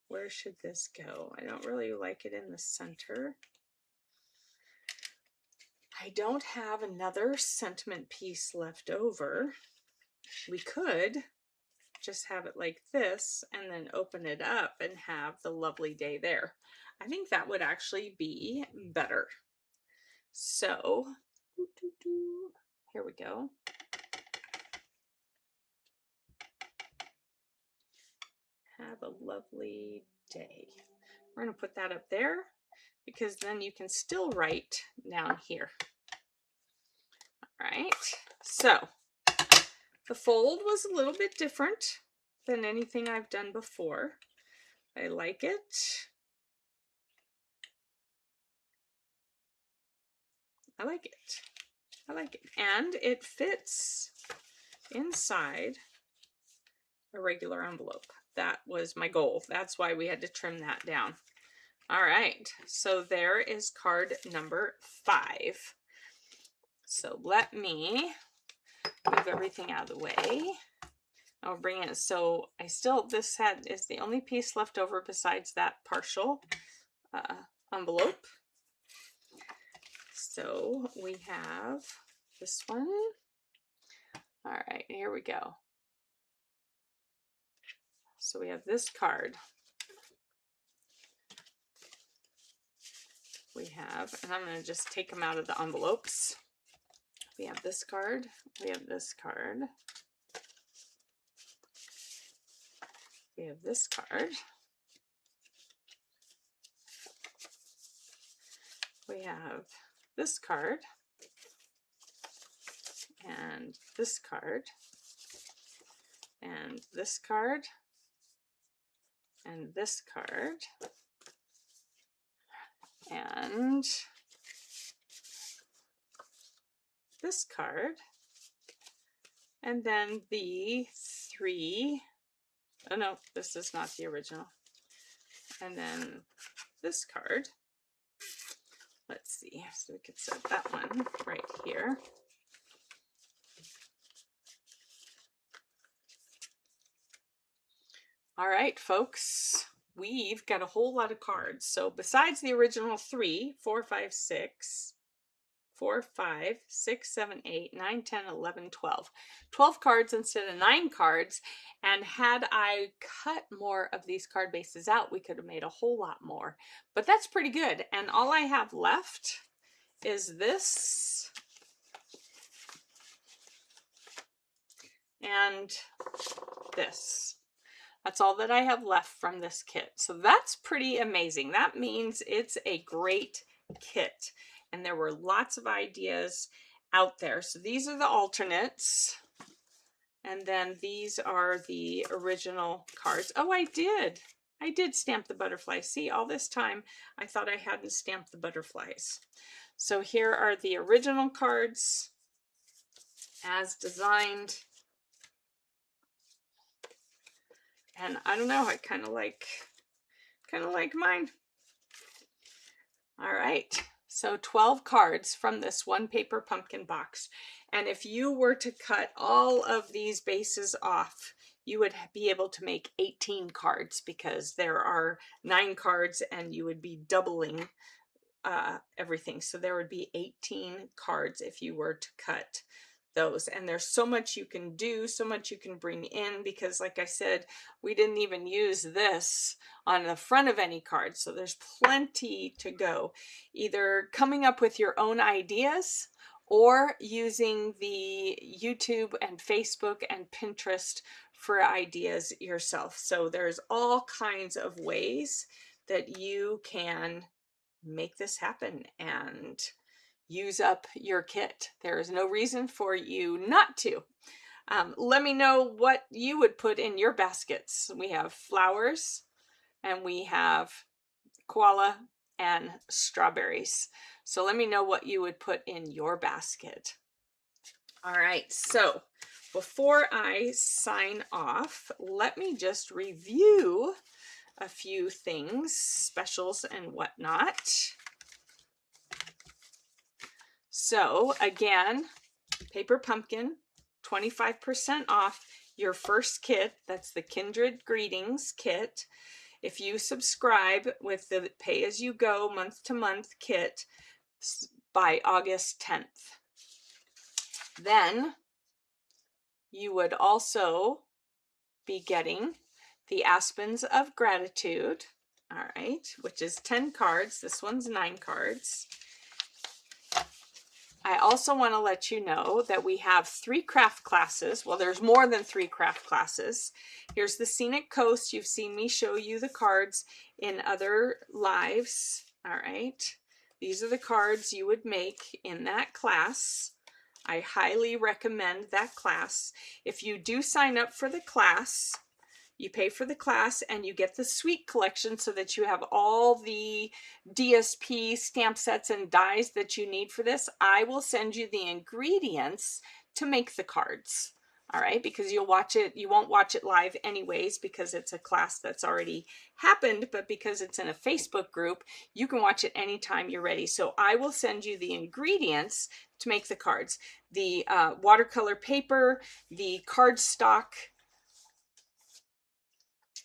S1: Where should this go? I don't really like it in the center. I don't have another sentiment piece left over. We could just have it like this and then open it up and have the lovely day there. I think that would actually be better. So here we go. Have a lovely day. We're going to put that up there because then you can still write down here. right, so the fold was a little bit different than anything I've done before. I like it. I like it. I like it. And it fits inside a regular envelope. That was my goal. That's why we had to trim that down. All right, so there is card number 5. So let me move everything out of the way. I'll bring it. So this is the only piece left over besides that partial envelope. So we have this one. All right, here we go. So we have this card. We have, and I'm going to just take them out of the envelopes. We have this card. We have this card. We have this card. We have this card. And this card. And this card. And this card. And this card, and then the 3, oh no, this is not the original, and then this card. Let's see, so we could set that one right here. All right, folks, we've got a whole lot of cards. So besides the original 3, 4, 5, 6, 4, 5, 6, 7, 8, 9, 10, 11, 12. 12 cards instead of 9 cards. And had I cut more of these card bases out, we could have made a whole lot more. But that's pretty good. And all I have left is this and this. That's all that I have left from this kit. So that's pretty amazing. That means it's a great kit. And there were lots of ideas out there. So these are the alternates. And then these are the original cards. Oh, I did stamp the butterflies. See, all this time I thought I hadn't stamped the butterflies. So here are the original cards as designed. And I don't know, I kind of like mine. All right, so 12 cards from this one paper pumpkin box. And if you were to cut all of these bases off, you would be able to make 18 cards because there are 9 cards and you would be doubling everything. So there would be 18 cards if you were to cut those. And there's so much you can do, so much you can bring in, because like I said, we didn't even use this on the front of any card. So there's plenty to go, either coming up with your own ideas or using the YouTube and Facebook and Pinterest for ideas yourself. So there's all kinds of ways that you can make this happen and use up your kit. There is no reason for you not to. Let me know what you would put in your baskets. We have flowers and we have koala and strawberries. So let me know what you would put in your basket. All right, so before I sign off, let me just review a few things, specials and whatnot. So again, Paper Pumpkin, 25% off your first kit. That's the Kindred Greetings kit. If you subscribe with the pay-as-you-go month-to-month kit by August 10th. Then you would also be getting the Aspens of Gratitude, all right, which is 10 cards. This one's 9 cards. I also want to let you know that we have 3 craft classes. Well, there's more than 3 craft classes. Here's the Scenic Coast. You've seen me show you the cards in other lives. All right. These are the cards you would make in that class. I highly recommend that class. If you do sign up for the class, you pay for the class and you get the suite collection so that you have all the DSP stamp sets and dies that you need for this. I will send you the ingredients to make the cards. All right, because you'll watch it, you won't watch it live anyways because it's a class that's already happened, but because it's in a Facebook group, you can watch it anytime you're ready. So I will send you the ingredients to make the cards. The watercolor paper, the cardstock,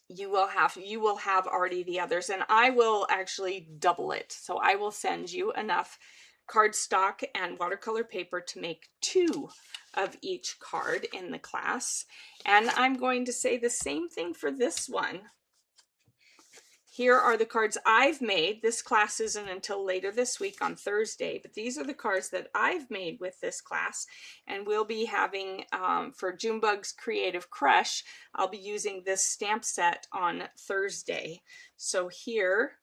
S1: you will have already the others, and I will actually double it. So I will send you enough cardstock and watercolor paper to make 2 of each card in the class. And I'm going to say the same thing for this one. Here are the cards I've made. This class isn't until later this week on Thursday, but these are the cards that I've made with this class. And we'll be having, for Junebug's Creative Crush, I'll be using this stamp set on Thursday. So here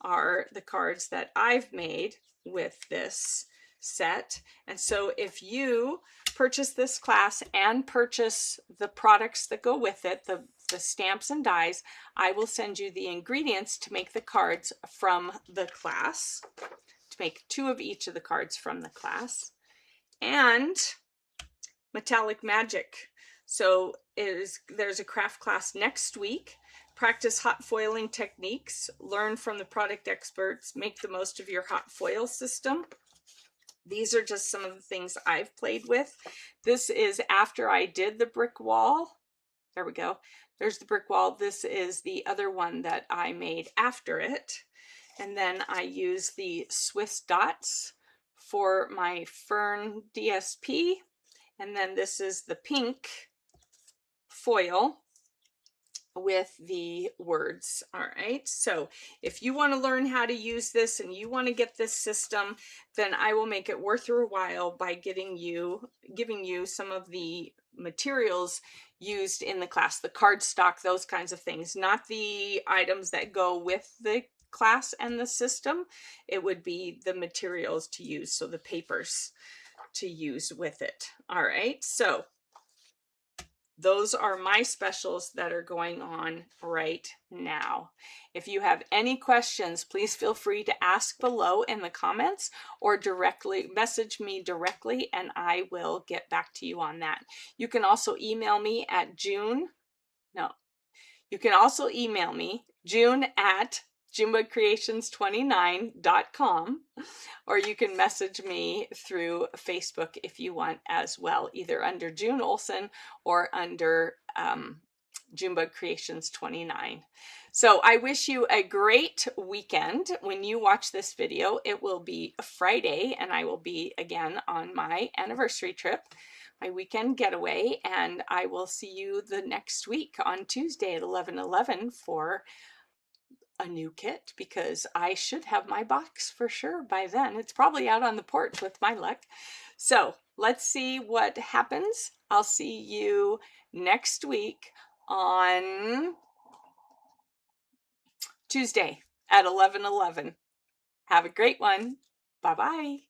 S1: are the cards that I've made with this set. And so if you purchase this class and purchase the products that go with it, the stamps and dies, I will send you the ingredients to make the cards from the class, to make 2 of each of the cards from the class, and metallic magic. So there's a craft class next week. Practice hot foiling techniques, learn from the product experts, make the most of your hot foil system. These are just some of the things I've played with. This is after I did the brick wall. There we go. There's the brick wall. This is the other one that I made after it. And then I use the Swiss dots for my fern DSP. And then this is the pink foil with the words. All right, so if you want to learn how to use this and you want to get this system, then I will make it worth your while by giving you some of the materials used in the class, the cardstock, those kinds of things, not the items that go with the class and the system. It would be the materials to use, so the papers to use with it. All right, so those are my specials that are going on right now. If you have any questions, please feel free to ask below in the comments or directly message me directly, and I will get back to you on that. You can also email me at June at junebugcreations29.com, or you can message me through Facebook if you want as well, either under June Olson or under Junebug Creations 29. So I wish you a great weekend. When you watch this video, it will be Friday, and I will be again on my anniversary trip, my weekend getaway, and I will see you the next week on Tuesday at 11:11 for a new kit, because I should have my box for sure by then. It's probably out on the porch with my luck. So let's see what happens. I'll see you next week on Tuesday at 11:11. Have a great one. Bye-bye.